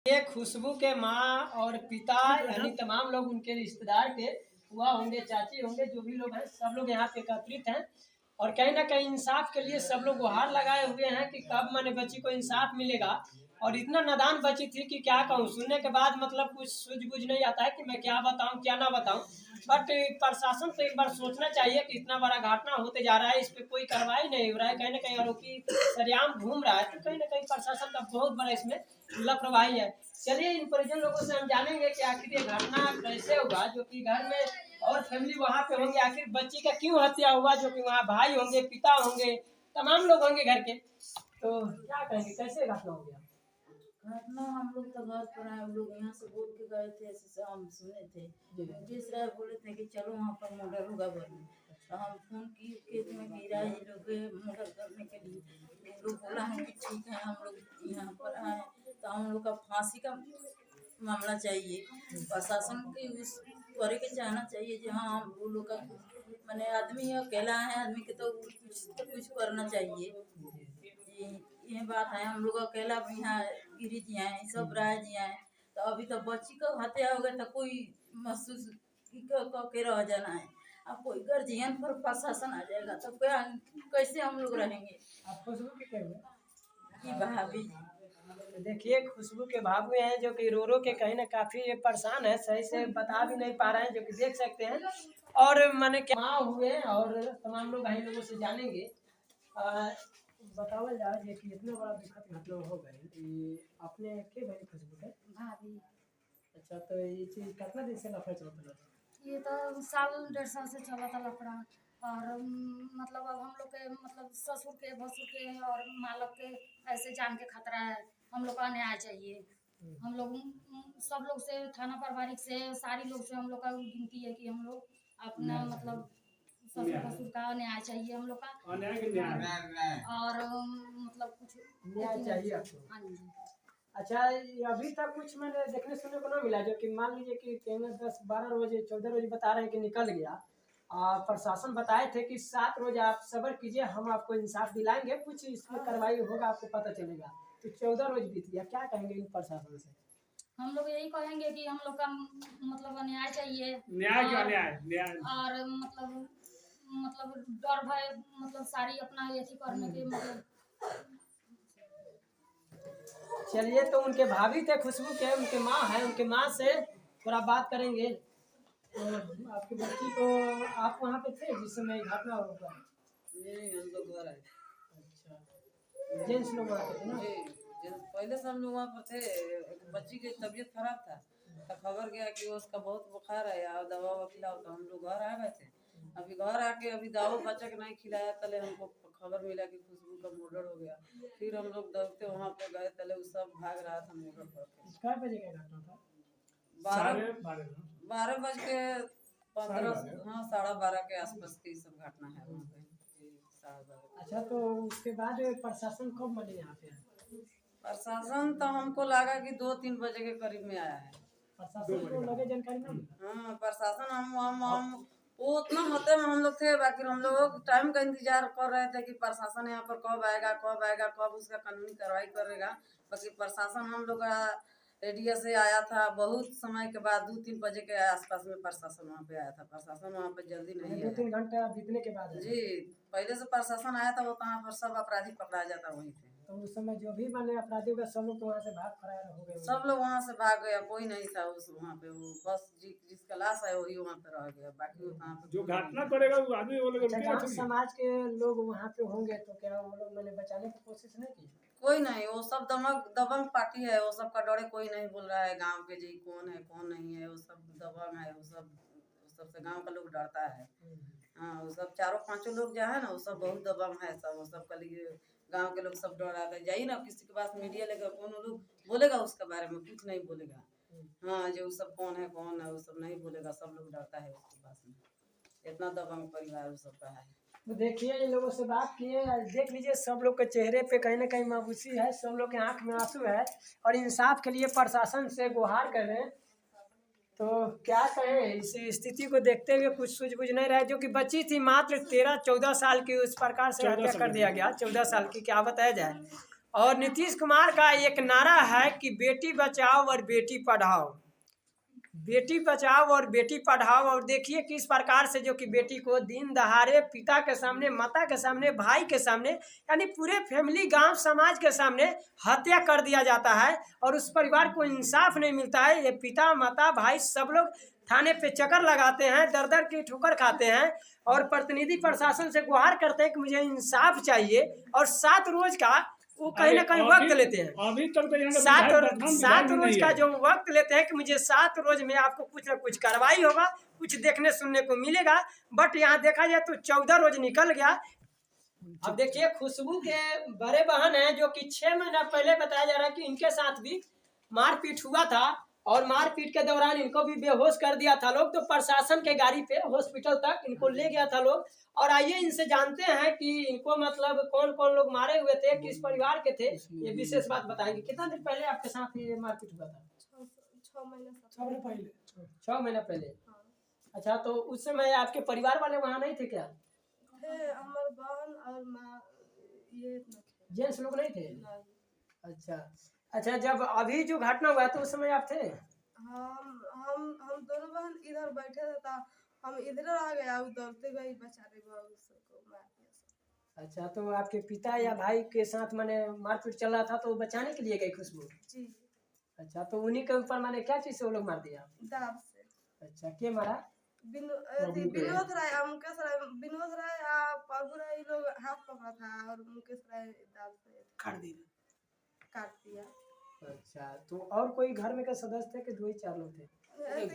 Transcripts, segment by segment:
ये खुशबू के माँ और पिता यानी तमाम लोग उनके रिश्तेदार के हुआ होंगे, चाची होंगे, जो भी लोग हैं सब लोग यहाँ पे एकत्रित हैं और कहीं ना कहीं इंसाफ के लिए सब लोग गुहार लगाए हुए हैं कि कब माने बच्ची को इंसाफ मिलेगा। और इतना नादान बच्ची थी कि क्या कहूँ, सुनने के बाद मतलब कुछ सूझबूझ नहीं आता है कि मैं क्या बताऊँ क्या ना बताऊँ। बट प्रशासन को एक बार सोचना चाहिए कि इतना बड़ा घटना होते जा रहा है, इस पर कोई कार्रवाई नहीं हो रहा है, कहीं ना कहीं आरोपी सरेआम घूम रहा है, तो कहीं ना कहीं प्रशासन का बहुत बड़ा इसमें लापरवाही है। चलिए इन परिजन लोगों से हम जानेंगे कि आखिर ये घटना कैसे हुआ, जो कि घर में और फैमिली वहाँ पे होंगे, आखिर बच्ची का क्यों हत्या हुआ, जो कि वहाँ भाई होंगे, पिता होंगे, तमाम लोग होंगे घर के। तो क्या कहेंगे, कैसे घटना हो गया? घटना हम लोग तो घर पर आए, हम लोग यहाँ से बोल के गए थे, ऐसे से हम सुने थे। जिस राय बोले थे कि चलो वहाँ पर मर्डर होगा घर में, तो हम फोन की खेत में गिरा ये लोग मर्डर करने के लिए। ये लोग बोला है कि ठीक है, हम लोग यहाँ पर आए तो हम लोग का फांसी का मामला चाहिए। प्रशासन के उस करे के चाहना चाहिए जी हाँ, हम वो लोग का मैंने आदमी अकेला है, आदमी के तो कुछ करना चाहिए। ये बात है, हम लोग अकेला भी यहाँ गिरी जी हैं, सब राय जी हैं, तो अभी तो बच्ची का हत्या हो गया तो कोई महसूस के रह जाना है। अब कोई गर्जियन पर प्रशासन आ जाएगा तो क्या कैसे हम लोग रहेंगे? आप खुशबू के क्या हुआ? कि भाभी तो देखिए खुशबू के भाभी हैं जो कि रो रो के कहीं ना काफी परेशान है, सही से बता भी नहीं पा रहे हैं, जो कि देख सकते हैं। और मैंने क्या माँ हुए और तमाम लोग भाई लोगों से जानेंगे। बतावल जाए कि इतना बड़ा दुखद घटना हो गई कि अपने के भाई खुशबू के भाभी। अच्छा, तो ये चीज कितना दिन से नफरत चलता है? ये तो साल 1.5 साल से चला था लफड़ा। और मतलब अब हम लोग के मतलब ससुर के भसुर के और मालक के ऐसे जान के खतरा है, हम लोग का न्याय चाहिए। हम लोग सब लोग से, थाना प्रभारी से, सारी लोग से हम लोग का गिनती है कि हम लोग अपना मतलब ससुर भसुर का न्याय चाहिए हम लोग का। और मतलब कुछ न्याय चाहिए आपको? हाँ जी। अच्छा, ये अभी तक कुछ मैंने देखने सुनने को ना मिला, जो कि मान लीजिए कि कहना 10-12 रोज 14 रोज बता रहे हैं कि निकल गया। प्रशासन बताए थे कि 7 रोज आप सब्र कीजिए, हम आपको इंसाफ दिलाएंगे, कुछ इसमें कार्रवाई होगा, आपको पता चलेगा। तो 14 रोज बीत गया, क्या कहेंगे इन प्रशासन से? हम लोग यही कहेंगे कि हम लोग का मतलब न्याय चाहिए। न्याय क्या न्याय और मतलब डर भय मतलब सारी अपना ये करने के मतलब। चलिए, तो उनके भाभी थे खुशबू के, उनके माँ है, उनके माँ से थोड़ा बात करेंगे। आपकी बच्ची को आप वहाँ पे थे जिस समय घटना होगा? नहीं, हम लोग घर आए। अच्छा, जेंट्स लोग वहाँ पे थे ना? पहले से हम लोग वहाँ पर थे। एक बच्ची की तबीयत खराब था तो खबर गया कि उसका बहुत बुखार है, और दवा ववा खिलाओ, तो हम लोग घर आ गए थे। अभी घर आके अभी दवा बच्चा के नहीं खिलाया, तले हमको खबर मिला कि खुशबू का मर्डर हो गया। फिर हम लोग दौड़ते वहाँ पे गए, तले वो सब भाग रहा था मर्डर करके। कितने बजे का घटना था? 12:15 हाँ 12:30 के आसपास की सब घटना है वहाँ पे। 12:30। अच्छा, तो उसके बाद प्रशासन कब मने यहाँ पे? प्रशासन तो हमको लगा कि 2-3 बजे के करीब में आया है। प्रशासन को लगे जानकारी नहीं मिला? हाँ, प्रशासन हम वो उतना होते में हम लोग थे, बाकी हम लोग टाइम का इंतजार कर रहे थे कि प्रशासन यहाँ पर कब आएगा कब उसका कानूनी कार्रवाई करेगा। बाकी प्रशासन हम लोग का एरिया से आया था बहुत समय के बाद, 2-3 बजे के आसपास में प्रशासन वहाँ पे आया था। प्रशासन वहाँ पे जल्दी नहीं आया। 2-3 घंटा बीतने के बाद जी, पहले से प्रशासन आया था, वो कहाँ पर सब अपराधी पकड़ा जाता वहीं पे। तो उस समय जो भी माने अपराधी होगा सब लोग तो वहाँ से भाग फरार हो गए? सब लोग वहाँ से भाग गया, कोई नहीं था उस वहाँ पे। वो बस जिसका लाश है वही वहाँ पे रह गया, बाकी वो कहाँ पे जो घटना करेगा वो आदमी वो लोग अच्छा, गाँव समाज के लोग वहाँ पे होंगे तो क्या वो लोग मैंने बचाने की कोशिश नहीं की? कोई नहीं। वो सब दबंग पार्टी है, वो सब का डरे कोई नहीं बोल रहा है गांव के जी कौन है कौन नहीं है। वो सब दबंग है, वो सबसे गांव का लोग डरता है। हाँ, वो सब 4-5 लोग जो है ना, वो सब बहुत दबंग है सब। वो सब का लिए गांव के लोग सब डर रहा था। जाइए ना किसी के पास मीडिया लेकर, कौन लोग बोलेगा उसके बारे में? कुछ नहीं बोलेगा। हाँ, जो सब कौन है वो सब नहीं बोलेगा, सब लोग डरता है उसके पास में। इतना दबंग परिवार वो सब का है। तो देखिए, इन लोगों से बात किए, देख लीजिए सब लोग के चेहरे पे कहीं ना कहीं मायूसी है, सब लोग के आंख में आंसू है और इंसाफ के लिए प्रशासन से गुहार कर रहे हैं। तो क्या कहें, इस स्थिति को देखते हुए कुछ सूझबूझ नहीं रहा है। जो कि बच्ची थी मात्र 13-14 साल की, उस प्रकार से हत्या कर दिया गया। 14 साल की क्या बताया जाए। और नीतीश कुमार का एक नारा है कि बेटी बचाओ और बेटी पढ़ाओ, बेटी बचाओ और बेटी पढ़ाओ। और देखिए किस प्रकार से जो कि बेटी को दिन दहाड़े पिता के सामने, माता के सामने, भाई के सामने, यानी पूरे फैमिली, गांव समाज के सामने हत्या कर दिया जाता है और उस परिवार को इंसाफ नहीं मिलता है। ये पिता, माता, भाई सब लोग थाने पे चक्कर लगाते हैं, दर दर की ठोकर खाते हैं और प्रतिनिधि प्रशासन से गुहार करते हैं कि मुझे इंसाफ चाहिए। और 7 रोज का वो कहीं ना कहीं वक्त लेते हैं, अभी तक तो यहाँ का 7 रोज नहीं का है। जो वक्त लेते हैं कि मुझे 7 रोज में आपको कुछ ना कुछ कार्रवाई होगा, कुछ देखने सुनने को मिलेगा। बट यहाँ देखा जाए तो 14 रोज निकल गया। अब देखिए खुशबू के बड़े बहन हैं जो कि 6 महीना पहले बताया जा रहा है कि इनके साथ भी मारपीट हुआ था और मारपीट के दौरान इनको भी बेहोश कर दिया था लोग। तो प्रशासन के गाड़ी पे हॉस्पिटल तक इनको ले गया था लोग। और आइए इनसे जानते हैं कि इनको मतलब कौन कौन लोग मारे हुए थे, किस परिवार के थे, ये विशेष बात बताएंगे। कितना दिन पहले आपके साथ ये मारपीट हुआ था? 6 महीना पहले। अच्छा, तो उस समय आपके परिवार वाले वहाँ नहीं थे क्या? हमारे बहन और माँ ये जेंट्स लोग नहीं थे? अच्छा, जब अभी जो घटना हुआ तो उस समय आप थे? हम दोनों बहन इधर बैठे थे तो हम इधर आ गया, दौड़ते गए बेचारे को मार दिया। अच्छा, तो आपके पिता या भाई के साथ माने मारपीट चल रहा था तो बचाने के लिए गए खुशबू? जी। अच्छा, तो उन्हीं के ऊपर माने क्या चीज से वो लोग मार दिया? दाब से। अच्छा, के मारा? विनोद राय, मुकेश राय, विनोद राय प्रभु राय लोग हाथ पकड़ा था और मुकेश राय दाब से काट दिया। अच्छा, तो और कोई घर में का सदस्य थे कि 2 ही 4 लोग थे?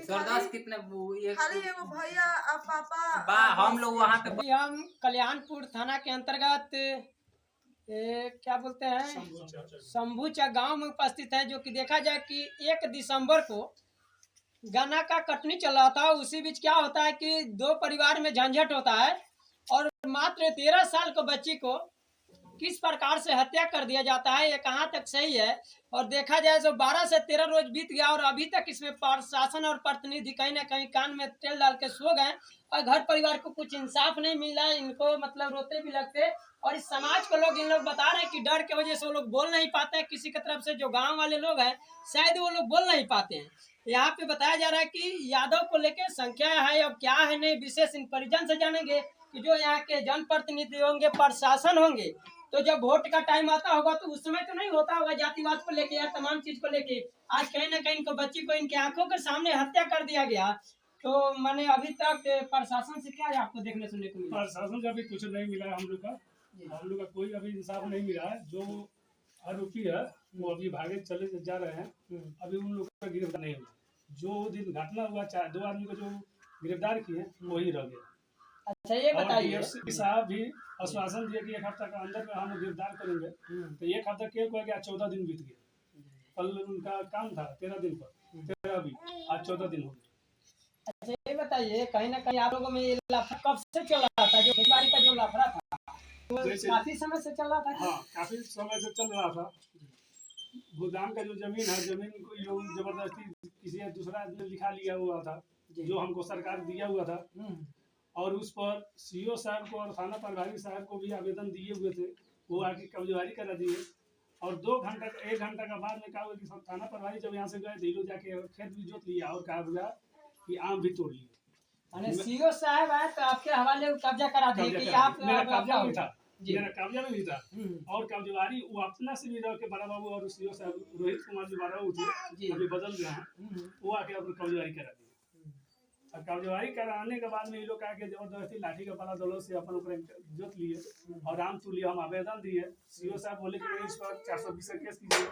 सरदार कितने खाली एगो भैया और पापा बा हम लोग वहाँ पे अभी हम कल्याणपुर थाना के अंतर्गत क्या बोलते हैं शंभूचा गांव में उपस्थित है। जो कि देखा जाए कि 1 दिसंबर को गन्ना का कटनी चल रहा था। उसी बीच क्या होता है कि 2 परिवार में झंझट होता है और मात्र 13 साल को बच्ची को किस प्रकार से हत्या कर दिया जाता है, ये कहाँ तक सही है। और देखा जाए तो 12 से 13 रोज बीत गया और अभी तक इसमें प्रशासन और प्रतिनिधि कहीं ना कहीं कान में तेल डाल के सो गए और घर परिवार को कुछ इंसाफ नहीं मिल रहा है। इनको मतलब रोते भी लगते और इस समाज को लोग इन लोग बता रहे हैं कि डर के वजह से वो लोग बोल नहीं पाते हैं। किसी की तरफ से जो गाँव वाले लोग हैं शायद वो लोग बोल नहीं पाते हैं। यहाँ पे बताया जा रहा है कि यादव को लेकर संख्या है, अब क्या है नहीं विशेष इन परिजन से जानेंगे कि जो यहाँ के जनप्रतिनिधि होंगे, प्रशासन होंगे, तो जब वोट का टाइम आता होगा तो उस समय तो नहीं होता होगा जातिवाद को लेके या तमाम चीज को लेके। आज कहीं ना कहीं इनको बच्ची को इनके आंखों के सामने हत्या कर दिया गया। तो मैंने अभी तक प्रशासन से क्या है आपको देखने सुनने को मिला? प्रशासन से अभी कुछ नहीं मिला है। हम लोग का कोई अभी इंसाफ नहीं मिला है। जो आरोपी है वो अभी भागे चले जा रहे हैं, अभी उन लोग का गिरफ्तार नहीं हुआ। जो दिन घटना हुआ 2 आदमी को जो गिरफ्तार किए वही रह गया। अच्छा, ये बताइए, डीएसपी साहब भी आश्वासन दिए कि 1 हफ्ता के अंदर में हम गिरफ्तार करेंगे। तो 1 हफ्ता के हो गया, 14 दिन बीत गए। कल उनका काम था 13 दिन पर, 13 भी, आज 14 दिन हो गए। अच्छा, ये बताइए कहीं ना कहीं आप लोगों में ये लफड़ा कब से चल रहा था? जो खेतीबाड़ी का जो लफड़ा था तो काफी समय से चल रहा था? हाँ, काफी समय से चल रहा था। गोदाम का जो जमीन है, जमीन को लोग जबरदस्ती किसी दूसरा आदमी लिखा लिया हुआ था, जो हमको सरकार दिया हुआ था। और उस पर सीओ साहब को और थाना प्रभारी साहब को भी आवेदन दिए हुए थे, वो आके कब्जेदारी करा दिए। और 1 घंटा का बाद में कहा हुआ कि सब थाना प्रभारी जब यहाँ से गए धीरे जाके खेत भी जोत लिया और कहा हुआ कि आम भी तोड़ लिए। सीओ साहब आए तो आपके हवाले कब्जा करा दिए कि आप? मेरा कब्जा नहीं था, मेरा कब्जा में नहीं था। और कब्जेदारी वो अपना से भी रह के बड़ा बाबू और सीओ साहब रोहित कुमार जी बड़ा बाबू थे, अभी बदल गए हैं, वो आके अपनी कब्जेदारी करा दी। और कब्जेदारी कराने के बाद में ये लोग आके जबरदस्ती लाठी का बड़ा दौलत से अपन ऊपर जोत लिए और राम तुलिए हम आवेदन दिए। सीओ साहब बोले कि इस पर 420 का केस कीजिए,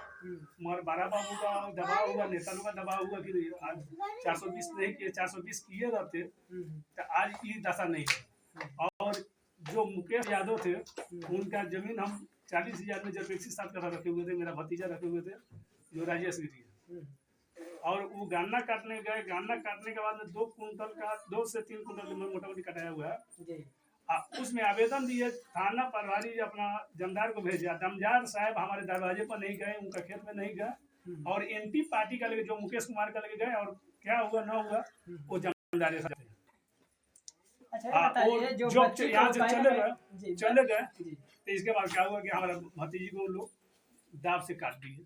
मगर बड़ा बाबू का दबाव हुआ, नेता लोग का दबाव हुआ कि आज 420 नहीं किए, 420 किए रहते तो आज ये दशा नहीं है। और जो मुकेश यादव थे उनका जमीन हम 40,000 में जब 107 का रखे हुए थे, मेरा भतीजा रखे हुए थे जो राजेश गिरी। और वो गन्ना काटने गए, गन्ना काटने के बाद में 2 कुंटल का 2 से 3 कुंटल मोटा मोटी कटाया हुआ है। उसमें आवेदन दिए, थाना प्रभारी अपना जमदार को भेजा। जमदार साहब हमारे दरवाजे पर नहीं गए, उनका खेत में नहीं गए और एंटी पार्टी का लगे जो मुकेश कुमार का लगे गए और क्या हुआ ना हुआ वो जमदार साहब। जो यहाँ से चले गए तो इसके बाद क्या हुआ कि हमारा भतीजी को लोग दाब से काट दिए।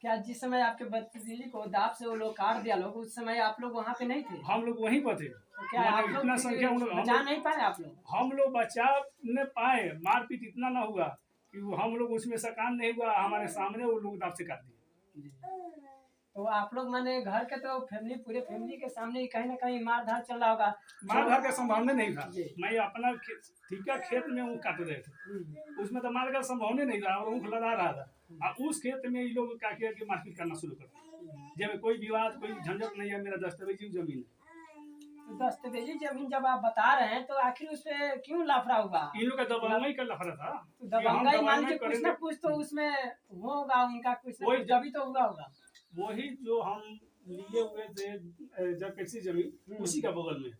क्या जिस समय आपके भतीजी को दाब से वो लोग काट दिया लोग, उस समय आप लोग वहाँ पे नहीं थे? हम लोग वहीं पर थे। तो क्या मतलब आप लोग इतना संख्या बचा नहीं पाए आप लोग? हम लोग बचा न पाए, मारपीट इतना ना हुआ कि हम लोग उसमें सकान नहीं हुआ, हमारे सामने वो लोग दाब से काट दिए। तो आप लोग माने घर के तो फैमिली, पूरे फैमिली के सामने ही कहीं ना कहीं मार धार चल रहा होगा? मार धार का संभावना नहीं था। मैं अपना ठीका खेत में ऊँख काट रहे थे, उसमें तो मार का संभावना नहीं था और ऊँख लगा रहा था। और उस खेत में ये लोग क्या किया कि मारपीट करना शुरू कर दिया। जब कोई विवाद, कोई झंझट नहीं है, मेरा दस्तावेजी जमीन है। तो दस्तावेजी जमीन जब आप बता रहे हैं तो आखिर उस पे क्यों लफड़ा हुआ? इन लोग का दबंगई का लफड़ा था। तो दबंगई मान लीजिए कुछ ना कुछ तो उसमें होगा उनका, कुछ ना कुछ तभी तो हुआ होगा। वही जो हम लिए हुए थे जरपेक्सी जमीन, उसी का बगल में।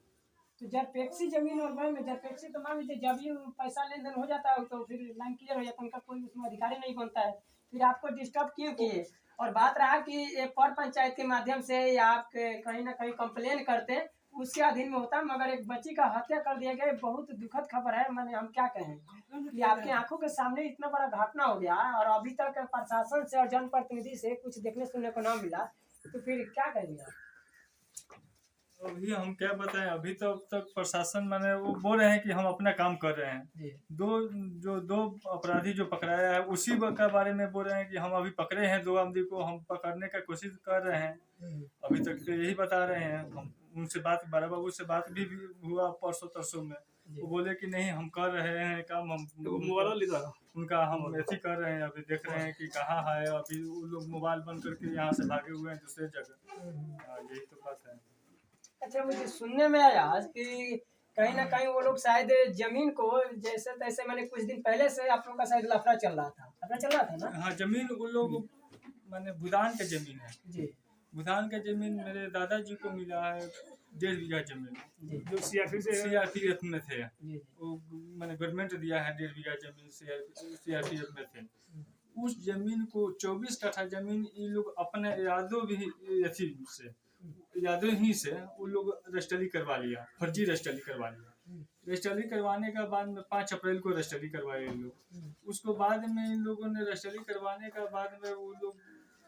तो जरपेक्सी जमीन और में जरपेक्सी तो मान लीजिए जब ही पैसा लेन देन हो जाता है तो फिर लाइन क्लियर हो जाता है, उनका कोई उसमें अधिकारी नहीं बनता है, फिर आपको डिस्टर्ब क्यों किए? और बात रहा कि एक पर पंचायत के माध्यम से या आप कहीं ना कहीं कंप्लेन करते हैं उसके अधीन में होता, मगर एक बच्ची का हत्या कर दिया गया, बहुत दुखद खबर है। मैंने हम क्या कहें कि आपकी आंखों के सामने इतना बड़ा घटना हो गया और अभी तक प्रशासन से और जनप्रतिनिधि से कुछ देखने सुनने को ना मिला, तो फिर क्या कहेंगे आप? अभी हम क्या बताएं, अभी तो अब तक प्रशासन माने वो बोल रहे हैं कि हम अपना काम कर रहे हैं। दो अपराधी जो पकड़ाया है उसी के बारे में बोल रहे हैं कि हम अभी पकड़े हैं 2 आदमी को, हम पकड़ने का कोशिश कर रहे हैं। अभी तक तो यही बता रहे हैं। हम उनसे बात, बड़ा बाबू से बात भी हुआ परसों तरसों में, वो बोले कि नहीं हम कर रहे हैं काम, हम उनका हम ऐसे कर रहे हैं। अभी देख रहे हैं कि कहाँ है, अभी वो लोग मोबाइल बंद करके यहाँ से भागे हुए हैं दूसरे जगह। यही तो बात है। अच्छा, मुझे सुनने में आया कि कहीं ना कहीं वो लोग शायद जमीन को जैसे तैसे, मैंने कुछ दिन पहले से आप लोग का शायद लफड़ा चल रहा था ना? हाँ, जमीन वो लोग माने भूदान का जमीन है जी। भूदान का जमीन मेरे दादाजी को मिला है 1.5 बीघा जमीन, जो सीआरपीएफ में थे। जी। वो मैंने गवर्नमेंट दिया है 1.5 बीघा जमीन, सीआरपीएफ में थे। उस जमीन को 24 कट्ठा जमीन ये लोग अपने यादों ही से वो लोग रजिस्ट्री करवा लिया, फर्जी रजिस्ट्री करवा लिया। रजिस्ट्री करवाने का बाद में 5 अप्रैल को रजिस्ट्री करवाए इन लोग। उसको बाद में इन लोगों ने रजिस्ट्री करवाने का बाद में वो लोग,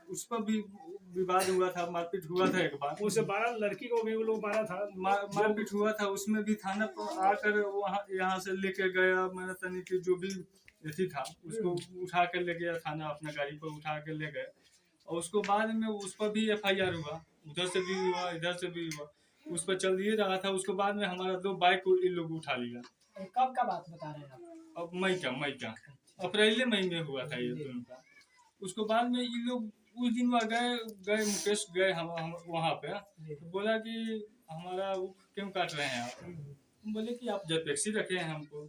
उस पर भी विवाद हुआ था, मारपीट हुआ था। एक बार उसे 12 लड़की को भी वो लोग मारा था, मारपीट हुआ था। उसमें भी थाना पर आकर वहाँ यहाँ से लेके गया, मैंने तनी कि जो भी ऐसी था उसको उठा कर ले गया थाना, अपना गाड़ी पर उठा कर ले गए। और उसको बाद में उस पर भी FIR हुआ, उधर से भी हुआ इधर से भी हुआ, उस पर चल दिए रहा था। उसके बाद में हमारा 2 बाइक को इन लोग उठा लिया। कब का बात बता रहे हैं आप? अब मई का अप्रैल मई में हुआ था ये दोनों का। उसके बाद में ये लोग उस दिन गए मुकेश गए हम वहाँ पे, तो बोला कि हमारा क्यों काट रहे हैं आप? बोले कि आप जरपेक्सी रखे हैं हमको।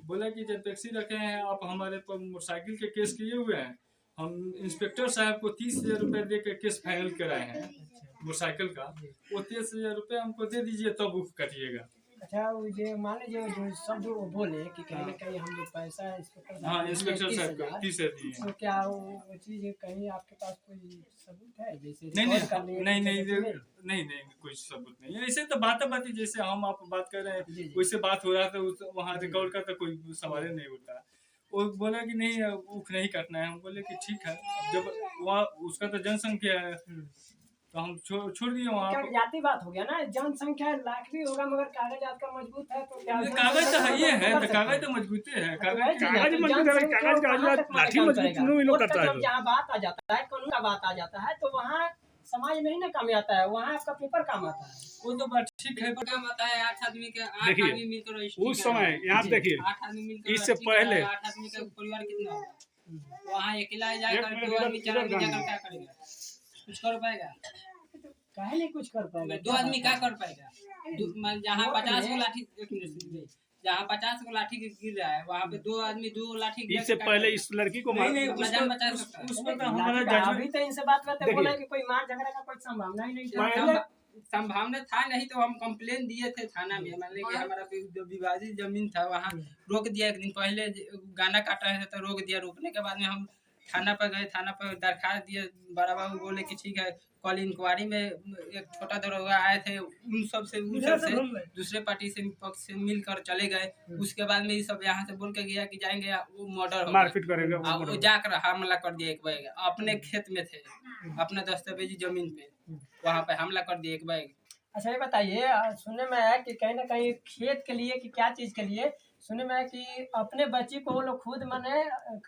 बोला कि जरपेक्सी रखे हैं आप, हमारे पर मोटरसाइकिल के केस किए हुए हैं। हम इंस्पेक्टर साहब को 30,000 रुपये दे के केस फाइनल कराए हैं मोटरसाइकिल का, वो 30,000 रुपये हमको दे दीजिए तब बुक कटिएगा। अच्छा, वो ये मान लीजिए जो शब्द वो बोले कि कहीं ना कहीं हम लोग पैसा इंस्पेक्टर साहब को 30,000 दिए। तो क्या वो चीज़ कहीं आपके पास कोई सबूत है? जैसे नहीं कोई सबूत नहीं है। ऐसे तो बात जैसे हम आप बात कर रहे हैं वैसे बात हो रहा था, वहाँ रिकॉर्ड का तो कोई सवाल नहीं होता। वो बोला कि नहीं ऊख नहीं काटना है। हम बोले कि ठीक है। जब वहाँ उसका तो जनसंख्या है तो हम छोड़ दिए वहाँ। जाति बात हो गया ना, जनसंख्या लाख भी होगा मगर कागज आपका मजबूत है तो क्या? कागज तो है, ये है तो कागज तो मजबूत है। कागज मजबूत है। जहाँ बात आ जाता है, कानून का बात आ जाता है, तो वहाँ समाज में ही ना काम आता है, वहाँ आपका पेपर काम आता है। वो तो बात ठीक है, काम आता है। 8 आदमी के 8 आदमी मिलकर उस समय यहाँ देखिए 8 आदमी मिलकर, इससे पहले 8 आदमी का परिवार कितना होगा? वहाँ अकेला जाकर 2 आदमी 4 आदमी जाकर क्या करेगा? कुछ कर पाएगा? काहे नहीं कुछ कर पाएगा? 2 आदमी क्या कर पाएगा? जहाँ 50 को लाठी, जहाँ 50 को लाठी गिर रहा है वहाँ पे 2 आदमी 2 लाठी। इससे पहले इस लड़की को उसमें तो हमारा अभी तो इनसे बात करते बोला कि कोई मार झगड़ा का कोई संभावना ही नहीं था। संभावना था नहीं तो हम कंप्लेन दिए थे थाना में। मान लीजिए हमारा विवादित जमीन था, वहाँ रोक दिया। एक दिन पहले गाना काट रहे थे तो रोक दिया। रोकने के बाद में हम थाना पर गए, थाना पर दरखास्त दिए। बड़ा बाबू बोले कि ठीक है, कल इंक्वायरी में एक छोटा दरोगा आए थे, उन सब से दूसरे पार्टी से पक्ष से मिलकर चले गए। उसके बाद में ये सब यहाँ से बोल के गया कि जाएंगे वो मर्डर मारपीट करेंगे, वो जाकर हमला कर दिया एक बैग। अपने खेत में थे, अपने दस्तावेजी जमीन पे, वहाँ पे हमला कर दिया एक बैग। अच्छा ये बताइए, सुनने में आया कि कहीं ना कहीं खेत के लिए कि क्या चीज के लिए, सुनने में आया कि अपने बच्ची को वो लोग खुद मैंने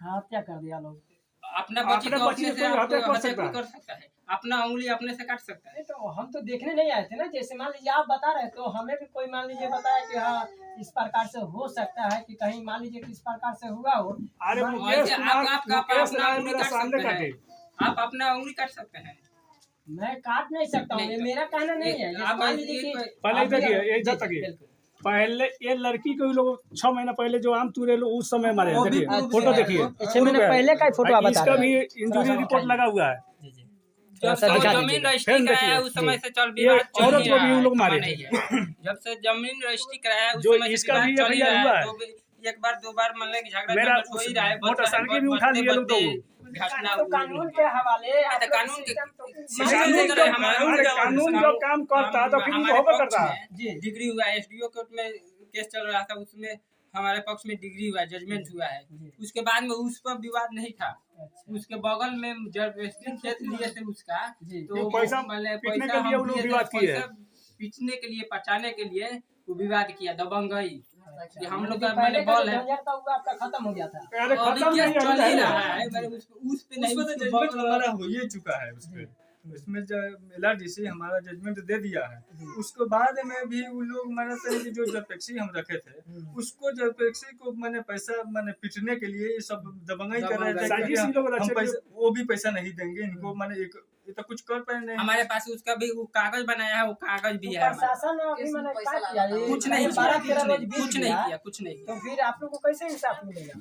हत्या कर दिया लोग। अपना बच्ची को अपने से हत्या कर हत्या सकता है। कर सकता है, अपना उंगली अपने से काट सकता है। नहीं तो हम तो देखने नहीं आए थे ना, जैसे मान लीजिए आप बता रहे तो हमें भी कोई मान लीजिए बताया कि हाँ इस प्रकार से हो सकता है कि कहीं मान लीजिए किस प्रकार से हुआ हो। अरे मान- मुकेश वैसे कुमार, आपका मुकेश अपना राय उंगली मेरा काट सामने सकते काटे। हैं, आप अपना उंगली काट सकते हैं। मैं काट नहीं सकता हूँ, नहीं ये तो- मेरा कहना नहीं है। जैसे आप मान लीजिए ये कि पहले आप इधर मेरा- ये इधर जी, तक ये। बिल्कुल। पहले ये लड़की को लोग 6 महीना पहले जो आम तुरे लो उस समय मारे, देखिए अच्छा, फोटो देखिए, 6 महीने पहले का ही फोटो आप बता इसका रहे भी हैं। इंजरी थोड़ा सा रिपोर्ट लगा हुआ है। जी जी जब सा से दिखा जमीन दीजिएगा। रजिस्ट्री फिल्म कराया देखिए। उस समय से चल ये विवाद चल औरत ही को रहा भी उन है, लोग ऐसा मारे। नहीं है। जब से जमीन रजिस्ट्री कराया उस जो समय से इसका विवाद भी चल ही FIR रहा हुआ है। है। तो एक बार दो बार मतलब कि झगड़ा मेरा झंझट हो ही रहा है, मोटरसाइकिल भी उठा लिए लोग, घटना तो कानून के हवाले आप लोग कानून के सिस्टम तो- कानून जब काम करता है तो फिर वो होकर करता है। जी डिग्री हुआ है, SDO कोर्ट में केस चल रहा था, उसमें हमारे पक्ष में डिग्री हुआ है, जजमेंट हुआ है। उसके बाद में उस पर विवाद नहीं था। उसके बगल में जब खेत लिए थे उसका, तो वो पैसा मतलब पीटने पैसा के लिए हम वो लोग दिए थे, विवाद किए हैं। पैसा पीटने के लिए, पचाने के लिए वो विवाद किया, दबंगई। कि हम लोग का पहले मैंने का बॉल जो है, झंझट था वो आपका खत्म हो गया था। अरे अभी खत्म केस नहीं चल ही है, रहा है, मैंने उस पे नहीं, उसमें तो उसके जजमेंट बगल- हमारा हो ही चुका है उसपे। उसमें जो LRDC हमारा जजमेंट दे दिया है, उसके बाद में भी वो लोग मैंने तो कि जो जपेक्सी हम रखे थे उसको जपेक्सी को मैंने पैसा मैंने पीटने के लिए ये सब दबंगई कर रहे थे साजिश कि ही लोग हम रचे पैसा वो भी पैसा नहीं देंगे इनको, मैंने एक ये तो कुछ कर पाए नहीं। हमारे पास उसका भी वो कागज बनाया है, वो कागज भी है हमारे पास। प्रशासन अभी मैंने क्या किया ये कुछ नहीं 12-13 रोज बीत कुछ नहीं गया, किया, कुछ नहीं किया। तो फिर आप लोग को कैसे इंसाफ मिलेगा?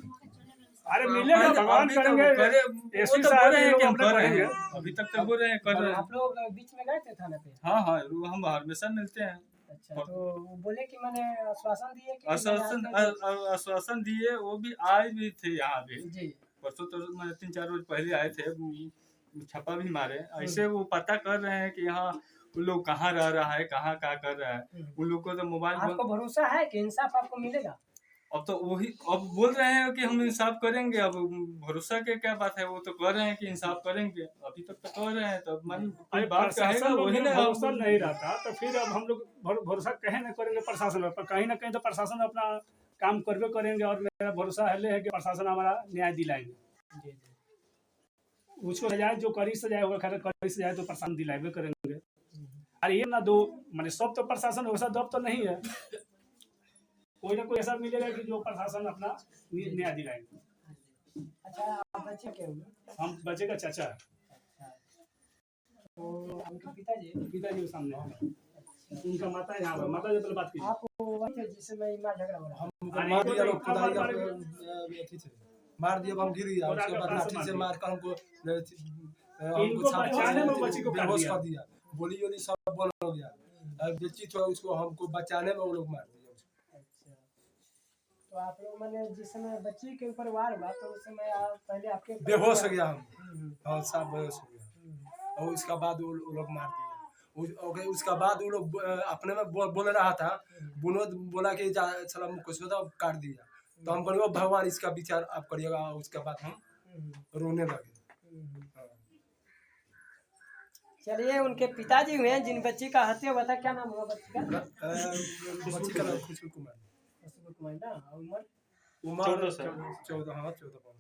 अरे मिलेगा, भगवान अभी तक करेंगे। करे, एसपी वो तो साहब बोल रहे हैं लोग कि हम अपना कर रहे करेंगे। हैं, अभी तक तो बोल रहे हैं कर रहे हैं। आप लोग बीच में गए थे थाने पे? हाँ हाँ वो हम हमेशा मिलते हैं। अच्छा, तो वो बोले कि मैंने आश्वासन दिए कि आश्वासन दिए, वो भी आए भी थे यहाँ भी जी परसों, तो मैं 3-4 रोज पहले आए थे, छापा भी मारे। ऐसे वो पता कर रहे हैं कि हाँ वो लोग कहाँ रह रहा है, कहाँ क्या कर रहा है। उन लोग को तो मोबाइल आपको भरोसा है कि इंसाफ आपको मिलेगा? अब तो वही अब बोल रहे हैं कि हम इंसाफ करेंगे। अब भरोसा के क्या बात है, वो तो कह रहे हैं कि इंसाफ करेंगे, अभी तक तो कह रहे हैं। तो मन अरे बात कहेगा प्रशासन वही ना। भरोसा नहीं रहता तो फिर अब हम लोग भरोसा कहे न करेंगे प्रशासन पर, कहीं ना कहीं तो प्रशासन अपना काम करबे करेंगे। और मेरा भरोसा है कि प्रशासन हमारा न्याय दिलाएंगे। उसको सजाए जो कड़ी सजाए होगा, खैर कड़ी सजाए तो प्रशासन दिलाएंगे करेंगे। अरे ये ना दो मैंने सब तो प्रशासन वैसा दब तो नहीं है, कोई ना कोई ऐसा मिलेगा कि जो प्रशासन अपना न्याय दिलाएंगे। अच्छा, आप बच्चे क्या हुए? हम बच्चे का चाचा है, तो उनके पिताजी पिताजी के सामने है। उनका माता यहाँ पर, माता जी पहले बात कीजिए। आप वही थे जिससे मैं मार झगड़ा हो रहा था। मार दिया लोग, हाँ, खुदाई मार- अथी से मार दिया, हम गिर गया। उसके बाद लाठी से मार कर हमको इनको बचाने में बच्ची को काट बेहोश दिया। कर दिया, बोली वोली सब बंद हो गया। अब बेची तो उसको हमको बचाने में वो लोग मार दिया उसको। अच्छा, तो आप लोग मैंने जिस समय बच्ची के ऊपर वार हुआ तो उस समय आप पहले आपके बेहोश हो गया हम, हाँ सब बेहोश हो गया। और उसका बाद वो लोग मार दिया। उसका बाद वो लोग अपने में बोल रहा था, विनोद बोला कि चला मुझको तो काट दिया। तो हम बोले भगवान इसका विचार आप करिएगा। उसके बाद हम रोने लगे। चलिए, उनके पिताजी हुए जिन बच्ची का हत्या हुआ था, क्या नाम हुआ बच्ची का? बच्ची का नाम खुशबू कुमार। खुशबू कुमार ना, उम्र? उम्र 14 हाँ 14।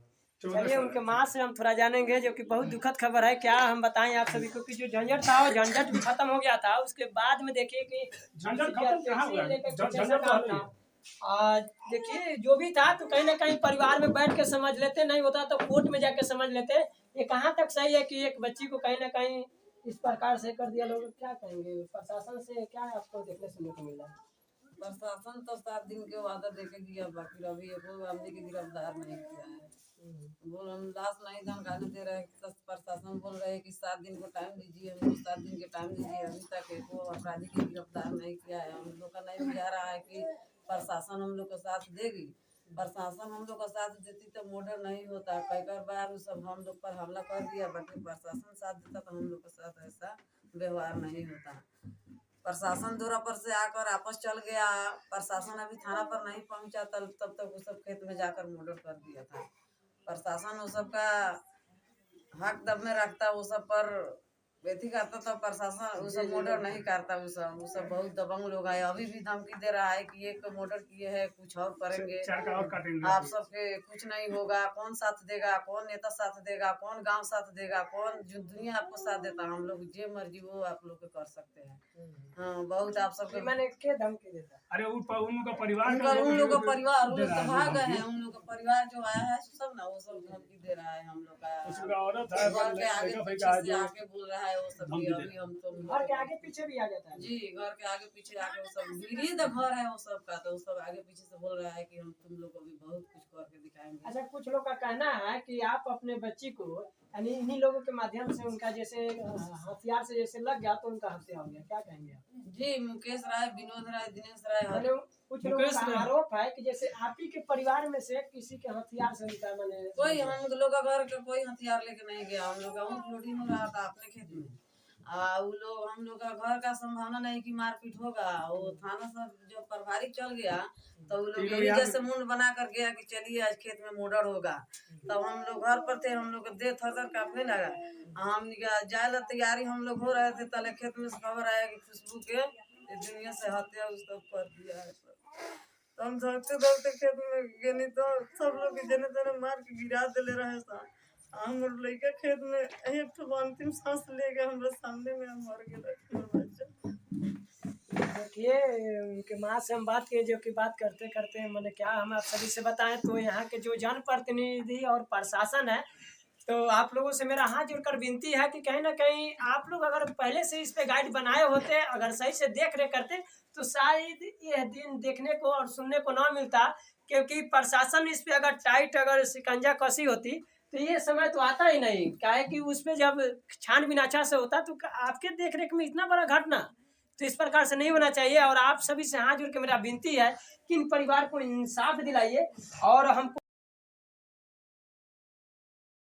चलिए, उनके माँ से हम थोड़ा जानेंगे, जो कि बहुत दुखद खबर है। क्या हम बताएं आप सभी को कि जो झंझट था वो झंझट भी खत्म हो गया था। उसके बाद में देखिए कि झंझट खत्म कहाँ हुआ? झंझट काम था। देखिए जो भी था तो कहीं ना कहीं परिवार में बैठ के समझ लेते, नहीं होता तो कोर्ट में जाके समझ लेते। ये कहाँ तक सही है कि एक बच्ची को कहीं ना कहीं इस प्रकार से कर दिया? लोग क्या कहेंगे? प्रशासन से क्या आपको देखने सुनने को मिला? प्रशासन तो 7 दिन के वादा देके गया, बाकी अभी एको आदमी के गिरफ्तार नहीं किया है। बोल हम लाश नहीं धमकाने दे रहे, प्रशासन बोल रहे हैं कि 7 दिन को टाइम दीजिए, हमको 7 दिन के टाइम दीजिए। अभी तक एको अपराधी की गिरफ्तार नहीं किया है। हम लोग का नहीं बुझा रहा है कि प्रशासन हम लोग को साथ देगी। प्रशासन हम लोग का साथ देती तो मर्डर नहीं होता। कई बार वो सब हम लोग पर हमला कर दिया, बाकी प्रशासन साथ देता तो हम लोग के साथ ऐसा व्यवहार नहीं होता। प्रशासन दूरा पर से आकर आपस चल गया, प्रशासन अभी थाना पर नहीं पहुंचा, तब तक वो सब खेत में जाकर मर्डर कर दिया था। प्रशासन वो सब का हक दब में रखता, वो सब पर बेथी करता, तो प्रशासन वो सब मर्डर नहीं करता। वो सब बहुत दबंग लोग है, अभी भी धमकी दे रहा है कि एक मर्डर किए हैं, कुछ और करेंगे, आप सबके कुछ नहीं होगा। कौन साथ देगा, कौन नेता साथ देगा, कौन गांव साथ देगा, कौन जो दुनिया आपको साथ देता, हम लोग जे मर्जी वो आप लोग के कर सकते हैं। हाँ, बहुत आप सबके मैंने क्या धमकी देता? अरे उनका परिवार उन लोग का परिवार, उन लोग तो भाग गए हैं, उन लोग का परिवार जो आया है सब ना, वो सब धमकी दे रहा है हम लोग का। उसका औरत है घर के आगे पीछे से आके बोल रहा है वो सब कि अभी हम तो घर के आगे पीछे भी आ जाता है। जी, घर के आगे पीछे आके वो सब गिरी तो घर है वो सब का, तो वो सब आगे पीछे से बोल रहा है कि हम तुम लोग को भी बहुत कुछ करके दिखाएंगे। अच्छा, कुछ लोग का कहना है कि आप अपने बच्ची को यानी इन्हीं लोगों के माध्यम से उनका जैसे हथियार से जैसे लग गया तो उनका हत्या हो गया, क्या कहेंगे आप? जी, मुकेश राय, विनोद राय, दिनेश राय, मैंने कुछ लोगों का आरोप है कि जैसे आप ही के परिवार में से किसी के हथियार से उनका मैंने कोई हम लोग का घर का कोई हथियार लेके नहीं गया। हम लोग का ऊँट लोडिंग हो रहा था अपने खेत में, वो लोग हम लोग का घर का संभावना नहीं कि मारपीट होगा। वो थाना सब जो प्रभारी चल गया तो वो लोग यही जैसे मुंड बना कर गया कि चलिए आज खेत में मर्डर होगा। तब हम लोग घर पर थे, हम लोग देह थर कांपने लगा। हम जाए तैयारी हम लोग हो रहे थे, तले खेत में से खबर आया कि खुशबू के दुनिया से हत्या उसका कर दिया है। तो हम दौड़ते दौड़ते खेत में गए, तो सब लोग जने तने मार के गिरा दिले रहे सा। हम लड़का खेत में एक ठो अंतिम सांस ले गए, हमारे सामने में मर गया। देखिए, उनके माँ से हम बात किए, जो कि बात करते करते मैंने क्या हम आप सभी से बताएं तो यहाँ के जो जनप्रतिनिधि और प्रशासन है, तो आप लोगों से मेरा हाथ जोड़कर विनती है कि कहीं ना कहीं आप लोग अगर पहले से इस पे गाइड बनाए होते, अगर सही से देख रेख करते, तो शायद यह दिन देखने को और सुनने को ना मिलता। क्योंकि प्रशासन इस पे अगर टाइट अगर शिकंजा कसी होती तो ये समय तो आता ही नहीं। क्या है कि उस पर जब छानबीन अच्छा से होता तो आपके देख रेख में इतना बड़ा घटना तो इस प्रकार से नहीं होना चाहिए। और आप सभी से हाथ जोड़ के मेरा विनती है कि इन परिवार को इंसाफ दिलाइए और हमको